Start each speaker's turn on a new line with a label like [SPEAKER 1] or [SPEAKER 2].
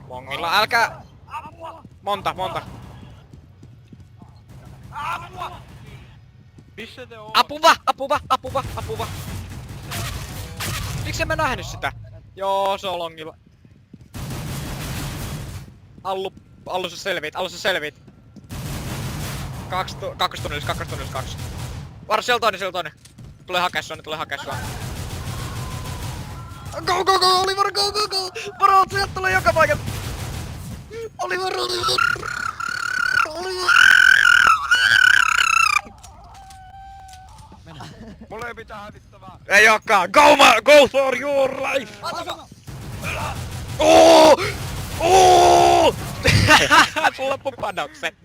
[SPEAKER 1] Longilla, älkää! Monta.
[SPEAKER 2] Missä te oot?
[SPEAKER 1] Apuva! Miksi en mä nähnyt sitä? Joo, se on longilla. Allu sä selviit. Kakkostunnillis. Varo, siellä toinen. Tulee hakea sua. Go, Oliver, go! Varo, sieltä tulee joka paikalta! Oliver!
[SPEAKER 2] Mulle ei mitään hävittävää.
[SPEAKER 1] Ei ookaan! Go for your life! Oh! Sulla loppu panokset.